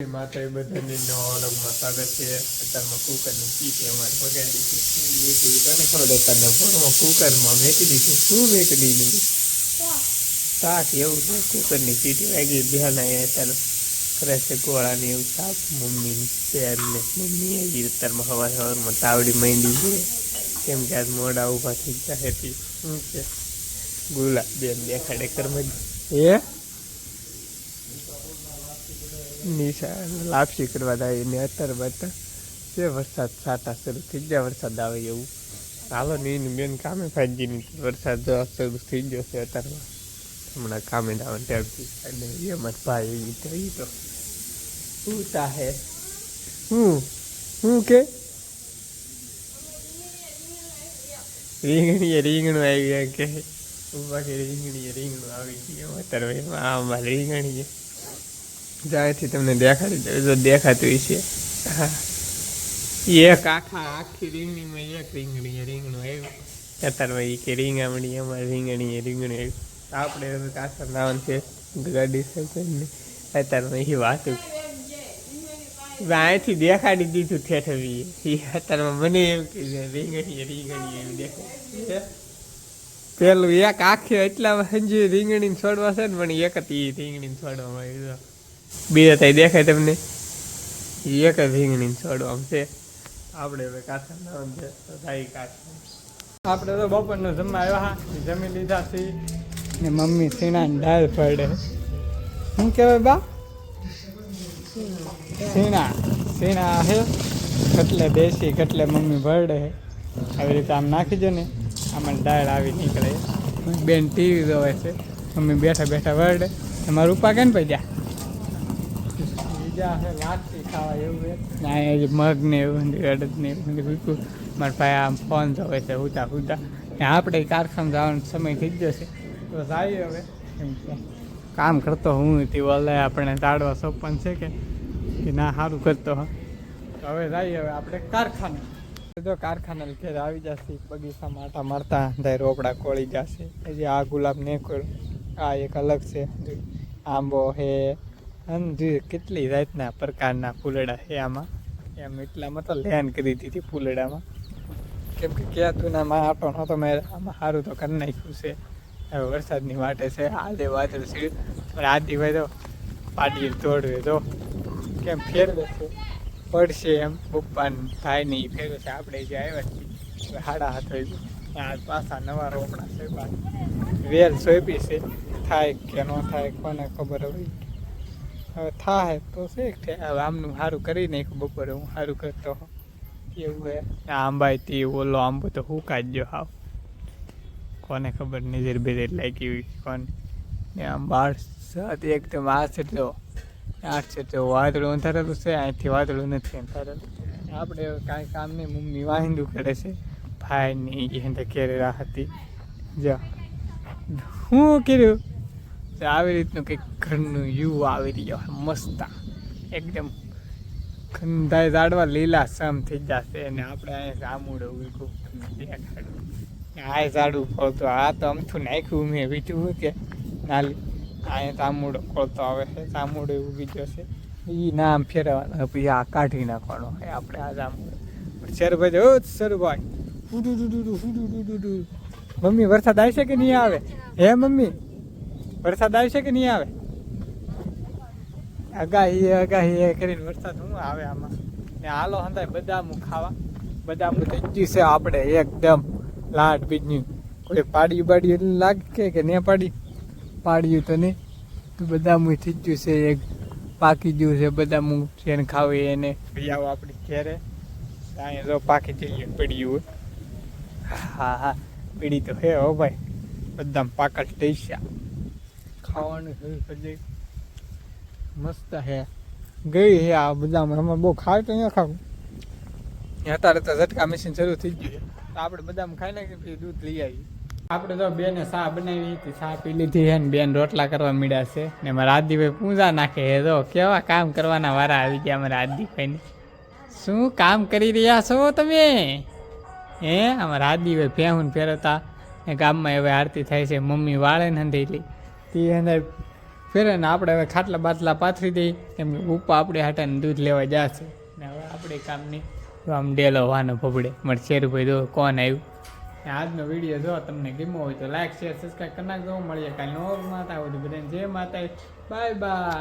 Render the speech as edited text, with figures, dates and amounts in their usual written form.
માતા એ બધાની વ્લોગમાં સ્વાગત છે। અત્યારમાં કુકરની ચીટી અમારે પગાડી છે તને ખબર અત્યારના ફોનમાં કુકરમાં મેકી દીધું શું મેકી દીધું શાક એવું છે। કુકરની ચીટી વાગી બિહાના અત્યારે કરે છે ગોળાની એવું શાક મમ્મીની પહેરને મમ્મી હજી અત્યારમાં સવારમાં તાવડી માંડી છે કેમ કે આજ મોડા ઊભા થઈ ગયા હતી શું છે ગુલાબ બેન દેખાડે કર્મ એ નિશા લાપસી કરવા જાય ને અત્યારે બધા જે વરસાદ સાટા શરૂ થઈ ગયા વરસાદ આવે એવું હાલો ને એની બેન કામે ફાજીની વરસાદ શરૂ થઈ ગયો છે અત્યારમાં હમણાં કામે જવાનું ટેપથી અને એમ જ ભાઈ એ તો શું તાહે હું કે રીંગણું આવી કે બાકી રીંગણું આવી ગયું અત્યારે એમાં આમાં રીંગણી જ્યાંથી તમને દેખાડી દઉં જો દેખાતું છે હા એક આખી રીંગણીમાં એક રીંગણું આવ્યું અત્યારમાં એ કે રીંગામણી અમારે રીંગણું આવ્યું આપણે હવે કાસર નાવાનું છે ગાડી ને અત્યારમાં એ વાતું અહીંથી દેખાડી દીધું ઠેઠવી એ અત્યારમાં મને એમ કે રીંગણી એવું દેખાય પેલું એક આખી એટલા હજી રીંગણીને છોડવા છે ને પણ એક જ એ રીંગણીને છોડવામાં આવ્યું બીજા ત્યાં દેખાય તમને એક જ રીંગણીને છોડવામાં છે આપણે હવે કાસર નાવાનું છે તો થાય કાસર આપણે તો બપોરનો જમવા આવ્યા જમી લીધા છે ને મમ્મી સીણાની દાળ પડે શું કહેવાય બા સીણા છે કટલે દેશી કટલે મમ્મી ભરડે આવી રીતે આમ નાખી દો ને આમાં દાળ આવી નીકળે બેન ટીવી જોવે છે મમ્મી બેઠા બેઠા વરડે એમાં રૂપા કેમ પડ્યા બીજા છે લાગતી ખાવા એવું ના મગ ને એવું અડદ ને એવું રૂપ્યું મારા ભાઈ આમ ફોન જોવે છે હુતા આપણે કારખાને જવાનો સમય થઈ જશે તો જાય હવે કામ કરતો હું વલે આપણે તાળવા સોપન છે કે ના સારું કરતો હવે જાય હવે આપણે કારખાને જો કારખાના ઘેર આવી જશે બગીચામાં આટા મારતા ત્યાં રોપડા કોળી જશે હજી આ ગુલાબ ને આ એક અલગ છે આંબો છે અને કેટલી જાતના પ્રકારના ફૂલડા છે આમાં એમ એટલામાં તો લેન કરી દીધી ફૂલડામાં કેમ કે ક્યાં ના આટો નહોતો મેં આમાં સારું તો કરી નાખ્યું છે હવે વરસાદની વાટે છે આજે વાદળ સીડ પણ આ દિવસ તો પાડીએ તોડવે તો કેમ ફેરવે છે પડશે એમ પપ્પા થાય નહીં ફેરવે છે આપણે જે આવ્યા છીએ હાડા હાથ હોય આ પાછા નવા રોપડા છે વેલ સોંપી છે થાય કે ન થાય કોને ખબર હોય હવે થાય તો છે હવે આમનું સારું કરી નાખ્યું બપોરે હું સારું કરતો એવું હે આંબાથી ઓલો આંબો તો હુકા જ જો હાવ કોને ખબર નજર બેજર લાગી હોય કોને ને આમ બાર એકદમ આ છે તો વાદળું અંધારેલું છે અહીંથી વાદળું નથી અંધારેલું આપણે કાંઈ કામ નહીં મમ્મી વાહિંદું કરે છે ભાઈ ની એને ઘેરે હતી જા શું કર્યું આવી રીતનું કંઈક ઘરનું યુ આવી રહ્યો મસ્ત એકદમ ખંધાઈ ઝાડવા લીલા સમ થઈ જશે અને આપણે અહીંયા જામુડો ઉગું દેખાડું આ ઝાડું ફળતો આ તો અમથું નાખ્યું મેં વીટ્યું હોય કે નાલી અહીંયા તામુડો ખોલતો આવે છે તામુડો ઉગી જશે એ નામ ફેરવવાનું પછી આ કાઢી નાખવાનો હોય આપણે આ જામુડો શેરભાઈ ઓ શેરભાઈ મમ્મી વરસાદ આવશે કે નહીં આવે હે મમ્મી વરસાદ આવશે કે નહીં આવે આગાહી એ કરીને વરસાદ શું આવે આમાં ને હાલો હંધાય બદામું ખાવા બદામું થઈ ગયું છે આપણે એકદમ લાટ બીજની કોઈ પાડ્યું એટલે લાગે કે ને પાડ્યું તો નહીં તો બદામું થઈ ગયું છે એક પાકી ગયું છે બદામું જેને ખાવી એને આવો આપણી ઘેરે અહીંયા જો પાકી જઈએ પડ્યું હા પીડી તો હે હો ભાઈ બદામ પાકડ થઈ ગયા ખાવાનું હજી મસ્ત હે ગઈ હે આ બદામ અમારે બહુ ખાય તો અહીંયા ખાવું અત્યારે તો ઝટકા મશીન શરૂ થઈ ગયું છે તો આપણે બદામ ખાઈ નાખીએ પછી દૂધ લઈ આવીએ આપણે તો બેને ચા બનાવી હતી ચા પી લીધી છે ને બેન રોટલા કરવા મીડ્યા છે ને મારા આદિભાઈ પૂજા નાખે હે તો કેવા કામ કરવાના વારા આવી ગયા અમારા આદિભાઈને શું કામ કરી રહ્યા છો તમે હે અમારા આદિભાઈ ભેહું ફેરવતા ને ગામમાં હવે આરતી થાય છે મમ્મી વાળે ને હંધેલી તે અંદર ફેરે ને આપણે હવે ખાટલા બાટલા પાથરી દઈએ કેમ કે ઉપા આપણે હાટાને દૂધ લેવા જશે ને હવે આપણે કામની આમ ડેલો વાનો ફફડે મારે શેરુભાઈ જો કોણ આવ્યું આજનો વિડીયો જો તમને ગમ્યો હોય તો લાઈક શેર સબસ્ક્રાઈબ કરી નાખજો મળીએ કાલે નવો માતા હોય તો બધાને જય માતા બાય બાય.